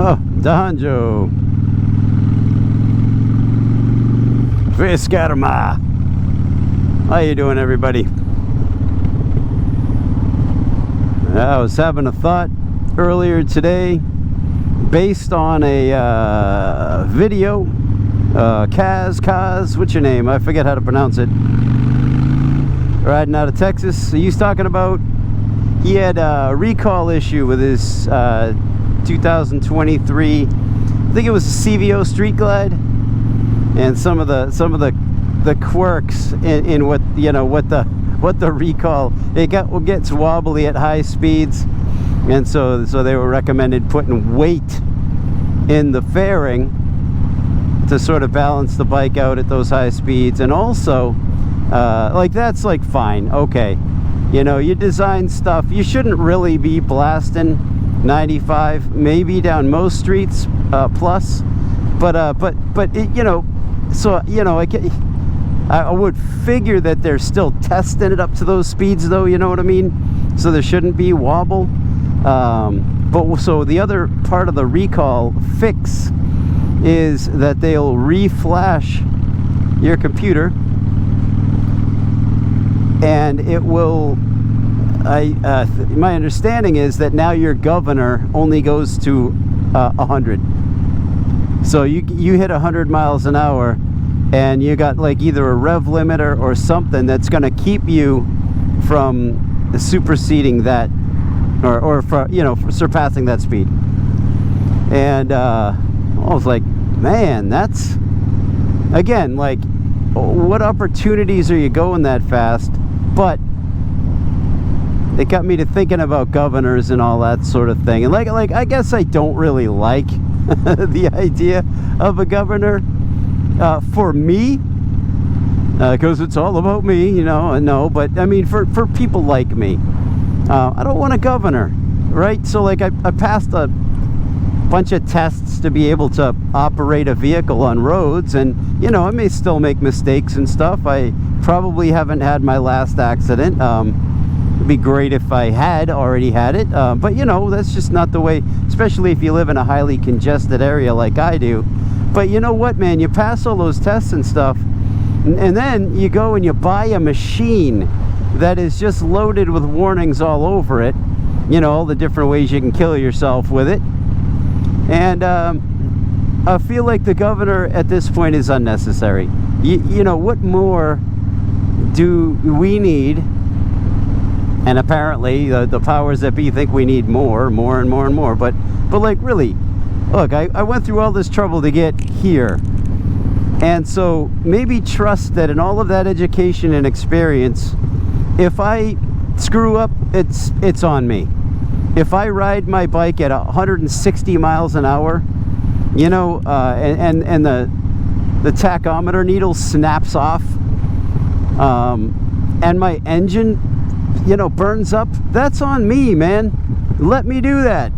Oh, Dahanjo. Viskarma. How you doing, everybody? I was having a thought earlier today based on a video. Kaz, what's your name? I forget how to pronounce it. Riding out of Texas. He was talking about he had a recall issue with his 2023, I think it was a CVO Street Glide, and some of the quirks in what the recall, it gets wobbly at high speeds, and so they were recommended putting weight in the fairing to sort of balance the bike out at those high speeds. And also like that's like fine, okay, you design stuff, you shouldn't really be blasting 95 maybe down most streets plus, but it, so I would figure that they're still testing it up to those speeds, though, you know what I mean? So there shouldn't be wobble. But so the other part of the recall fix is that they'll reflash your computer, and it will, my understanding is that now your governor only goes to 100. So you hit 100 miles an hour, and you got like either a rev limiter or something that's going to keep you from superseding that, or for surpassing that speed. And I was like, man, that's, again, like, what opportunities are you going that fast? But it got me to thinking about governors and all that sort of thing. And like I guess I don't really like the idea of a governor for me, because it's all about me, no, but I mean for people like me, I don't want a governor, right? So like I passed a bunch of tests to be able to operate a vehicle on roads, and I may still make mistakes and stuff. I probably haven't had my last accident. It'd be great if I had already had it, but that's just not the way, especially if you live in a highly congested area like I do. But you know what, man, you pass all those tests and stuff, and then you go and you buy a machine that is just loaded with warnings all over it, all the different ways you can kill yourself with it. And I feel like the governor at this point is unnecessary. What more do we need? And apparently the powers that be think we need more and more. But like, really, look, I went through all this trouble to get here. And so maybe trust that in all of that education and experience, if I screw up, it's on me. If I ride my bike at 160 miles an hour, and the tachometer needle snaps off, and my engine, burns up, that's on me, man. Let me do that.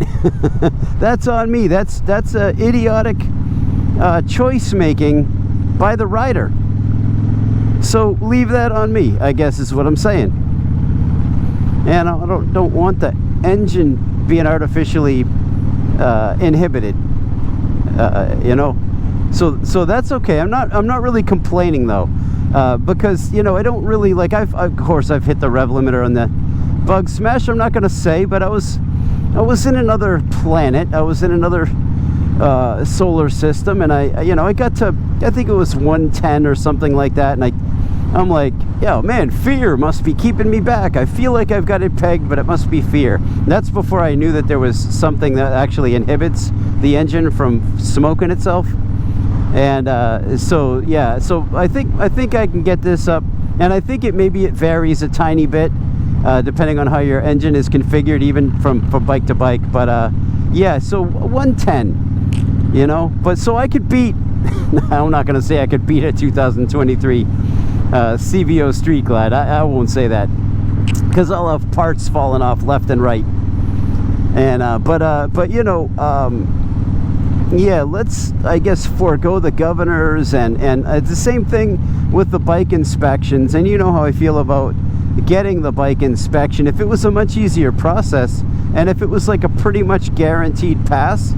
That's on me. That's idiotic choice making by the rider. So leave that on me, I guess is what I'm saying. And I don't want the engine being artificially inhibited, so that's okay. I'm not really complaining though, because I don't really like, of course I've hit the rev limiter on the Bug Smash. I'm not gonna say, but I was in another planet, I was in another solar system, and I got to, I think it was 110 or something like that, and I'm like, yo, man, fear must be keeping me back. I feel like I've got it pegged, but it must be fear. And that's before I knew that there was something that actually inhibits the engine from smoking itself. And so I think I can get this up, and I think it varies a tiny bit depending on how your engine is configured, even from bike to bike. But yeah, so 110, but so I could beat. I'm not gonna say I could beat a 2023 CVO Street Glide. I won't say that, because I'll have parts falling off left and right. And but yeah, let's, I guess, forego the governors, and it's the same thing with the bike inspections. And you know how I feel about getting the bike inspection. If it was a much easier process, and if it was like a pretty much guaranteed pass,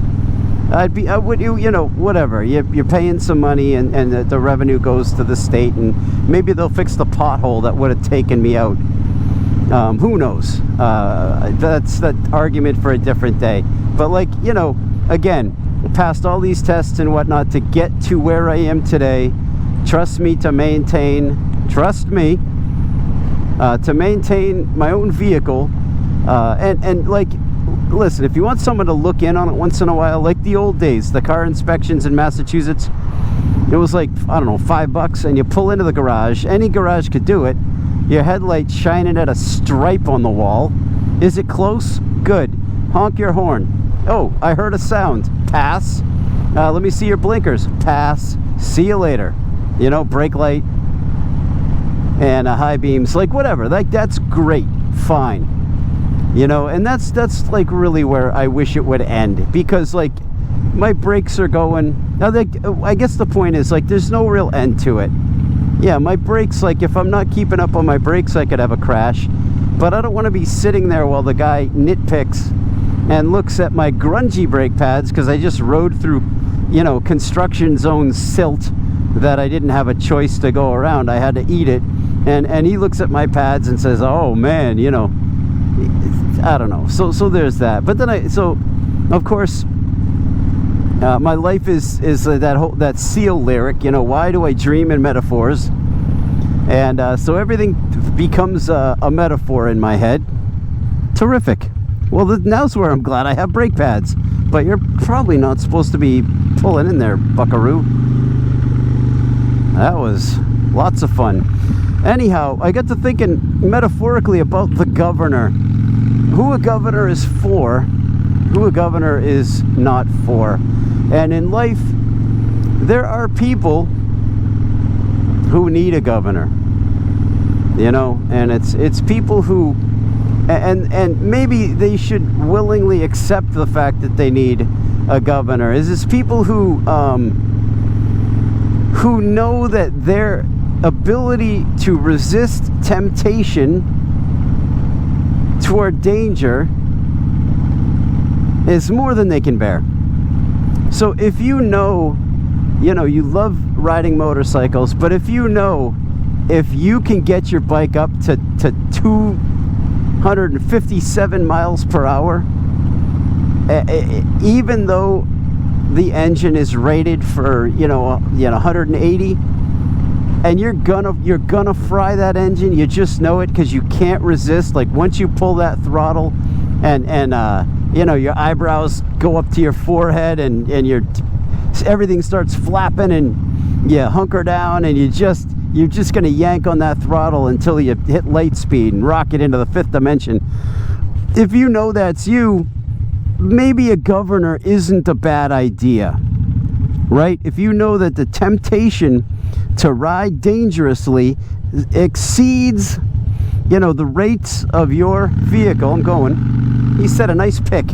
I would, you know, whatever. You're paying some money, and the revenue goes to the state, and maybe they'll fix the pothole that would have taken me out. Who knows? That's that argument for a different day. But, like, you know, again, passed all these tests and whatnot to get to where I am today. Trust me to maintain my own vehicle, and like, listen, if you want someone to look in on it once in a while, like the old days, the car inspections in Massachusetts, it was like, I don't know, $5, and you pull into the garage. Any garage could do it. Your headlights shining at a stripe on the wall. Is it close? Good. Honk your horn. Oh, I heard a sound. Pass. Let me see your blinkers. Pass. See you later. You know, brake light and high beams, like whatever. Like, that's great. Fine. You know, and that's like really where I wish it would end, because like my brakes are going. Now, I guess the point is, like, there's no real end to it. Yeah, my brakes, like, if I'm not keeping up on my brakes, I could have a crash. But I don't want to be sitting there while the guy nitpicks and looks at my grungy brake pads, because I just rode through, you know, construction zone silt that I didn't have a choice to go around. I had to eat it. And he looks at my pads and says, oh man, you know, I don't know. So there's that. But then of course, my life is that Seal lyric, you know, why do I dream in metaphors? And so everything becomes a metaphor in my head. Terrific. Well, now's where I'm glad I have brake pads. But you're probably not supposed to be pulling in there, buckaroo. That was lots of fun. Anyhow, I got to thinking metaphorically about the governor. Who a governor is for, who a governor is not for. And in life, there are people who need a governor. You know, and it's people who, and maybe they should willingly accept the fact that they need a governor. It's people who know that their ability to resist temptation toward danger is more than they can bear. So if you know, you love riding motorcycles, but if you know, if you can get your bike up to 257 miles per hour, even though the engine is rated for 180, and you're gonna fry that engine, you just know it, because you can't resist. Like, once you pull that throttle, and your eyebrows go up to your forehead, and everything starts flapping, and you hunker down, and you're just gonna yank on that throttle until you hit light speed and rocket into the fifth dimension. If you know that's you, maybe a governor isn't a bad idea, right? If you know that the temptation to ride dangerously exceeds, the rates of your vehicle. He set a nice pick.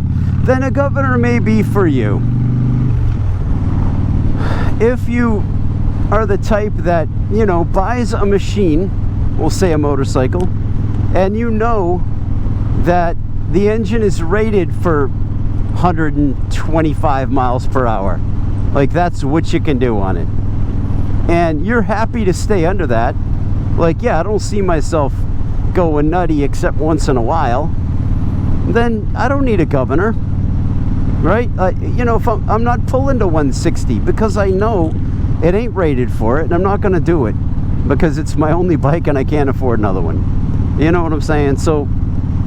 Then a governor may be for you. If you are the type that, buys a machine, we'll say a motorcycle, and you know that the engine is rated for 125 miles per hour. Like, that's what you can do on it. And you're happy to stay under that. Like, yeah, I don't see myself going nutty except once in a while. Then I don't need a governor, right? If I'm not pulling to 160, because I know it ain't rated for it, and I'm not going to do it because it's my only bike and I can't afford another one. You know what I'm saying? So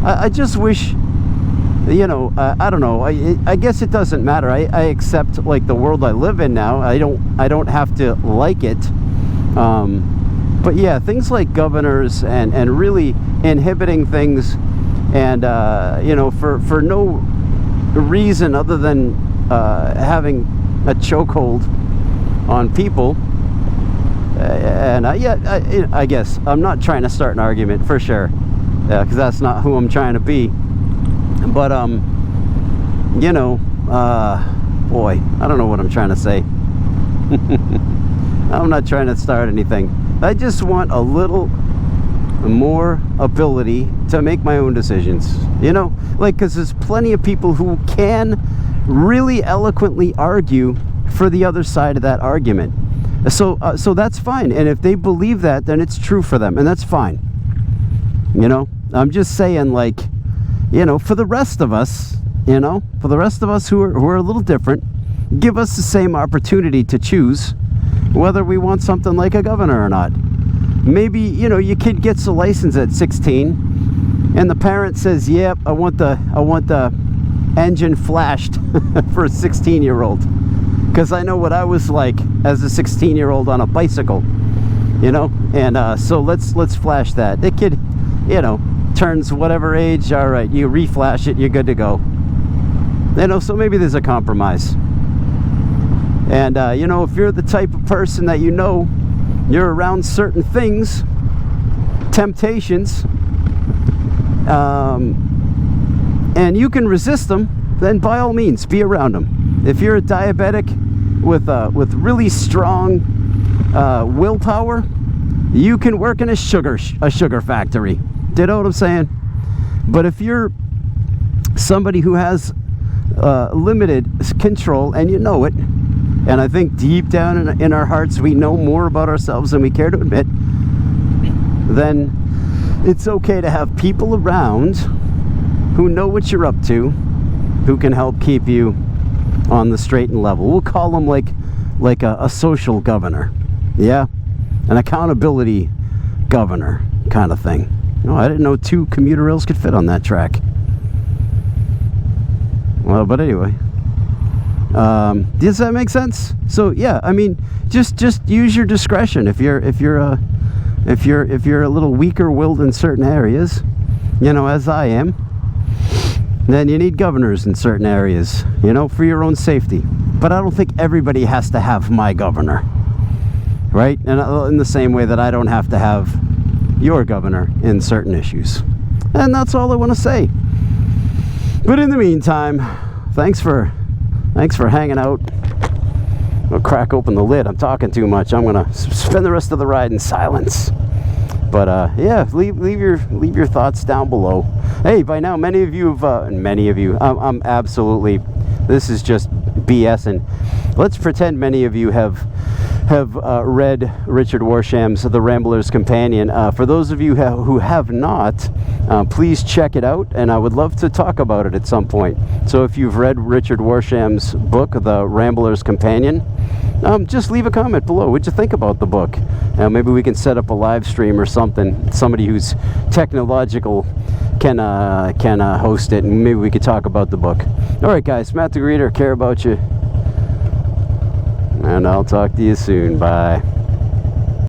I just wish, I don't know. I guess it doesn't matter. I accept, like, the world I live in now. I don't have to like it. But yeah, things like governors and really inhibiting things, and for no reason other than having a chokehold on people. I guess I'm not trying to start an argument, for sure, because that's not who I'm trying to be. But boy, I don't know what I'm trying to say. I'm not trying to start anything. I just want a little more ability to make my own decisions, because there's plenty of people who can really eloquently argue for the other side of that argument. So that's fine. And if they believe that, then it's true for them, and that's fine. You know, I'm just saying, like, you know, for the rest of us, you know, for the rest of us who are a little different, give us the same opportunity to choose whether we want something like a governor or not. Maybe, you know, your kid gets a license at 16, and the parent says, "Yep, I want the engine flashed for a 16-year-old." Because I know what I was like as a 16-year-old on a bicycle, you know, and so let's flash that. The kid, you know, turns whatever age. All right, you reflash it, you're good to go. You know, so maybe there's a compromise. And you know, if you're the type of person that, you know, you're around certain things, temptations, and you can resist them, then by all means be around them. If you're a diabetic with really strong willpower, you can work in a sugar factory. Do you know what I'm saying? But if you're somebody who has limited control, and you know it, and I think deep down in our hearts we know more about ourselves than we care to admit, then it's okay to have people around who know what you're up to, who can help keep you on the straight and level. We'll call them like a social governor, yeah, an accountability governor kind of thing. No, I didn't know 2 commuter rails could fit on that track. Well, but anyway, does that make sense? So yeah, I mean, just use your discretion. If you're a little weaker-willed in certain areas, you know, as I am, then you need governors in certain areas, you know, for your own safety. But I don't think everybody has to have my governor, right? And in the same way that I don't have to have your governor in certain issues. And that's all I want to say. But in the meantime, thanks for hanging out. I'll crack open the lid. I'm talking too much. I'm gonna spend the rest of the ride in silence. But yeah, leave your thoughts down below. Hey, by now many of you have I'm absolutely, this is just BS, and let's pretend many of you have read Richard Warsham's The Rambler's Companion. For those of you who have not, please check it out, and I would love to talk about it at some point. So if you've read Richard Warsham's book, The Rambler's Companion, just leave a comment below. What'd you think about the book? Maybe we can set up a live stream or something. Somebody who's technological can host it, and maybe we could talk about the book. All right, guys, Matt the Greeter, care about you, and I'll talk to you soon. Bye.